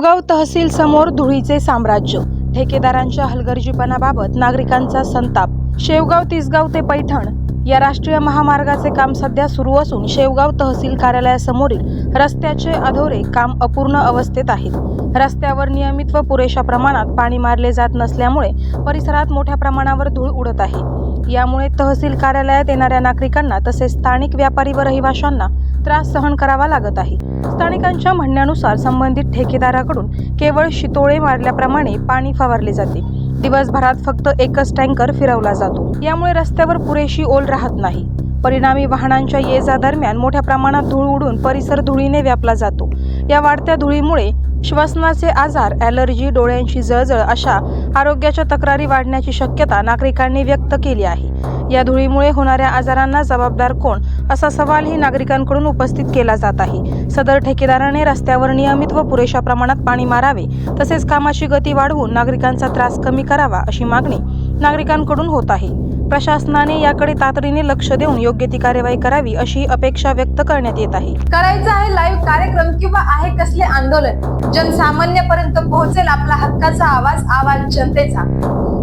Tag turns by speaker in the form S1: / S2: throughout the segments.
S1: शेवगाव तहसील समोर धुळीचे साम्राज्य. ठेकेदारांच्या हलगर्जीपणाबाबत नागरिकांचा संताप. शेवगाव तिसगाव ते पैठण या राष्ट्रीय महामार्गाचे काम सध्या सुरू असून शेवगाव तहसील कार्यालयासमोरील रस्त्याचे अधोरे काम अपूर्ण अवस्थेत आहेत. रस्त्यावर नियमित व पुरेशा प्रमाणात पाणी मारले जात नसल्यामुळे परिसरात मोठ्या प्रमाणावर धूळ उडत आहे. यामुळे तहसील कार्यालयात येणाऱ्या नागरिकांना तसेच स्थानिक व्यापारी व रहिवाशांना त्रास सहन करावा लागत आहे. स्थानिकांच्या म्हणण्यानुसार संबंधित ठेकेदाराकडून केवळ शितोळे मारल्याप्रमाणे पाणी फवारले जाते. दिवसभरात फक्त एकच टँकर फिरवला जातो. यामुळे रस्त्यावर पुरेशी ओल राहत नाही. परिणामी वाहनांच्या ये-जा दरम्यान मोठ्या प्रमाणात धूळ उडून परिसर धुळीने व्यापला जातो. या वाढत्या धुळीमुळे श्वसनाचे आजार, ॲलर्जी, डोळ्यांची जळजळ अशा आरोग्याच्या तक्रारी वाढण्याची शक्यता नागरिकांनी व्यक्त केली आहे. या धुळीमुळे होणाऱ्या आजारांना जबाबदार कोण असा सवालही नागरिकांकडून उपस्थित केला जात आहे. सदर ठेकेदाराने रस्त्यावर नियमित व पुरेशा प्रमाणात पाणी मारावे तसेच कामाची गती वाढवून नागरिकांचा त्रास कमी करावा अशी मागणी नागरिकांकडून होत आहे. प्रशासनाने याकडे तातडीने लक्ष देऊन योग्य ती कार्यवाही करावी अशी अपेक्षा व्यक्त करण्यात येत आहे.
S2: करायचा आहे लाईव्ह कार्यक्रम किंवा आहे कसले आंदोलन, जनसामान्यापर्यंत पोहोचेल आपला हक्काचा आवाज जनतेचा.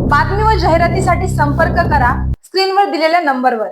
S2: बातमी व जाहिरातीसाठी संपर्क करा स्क्रीनवर दिलेल्या नंबरवर.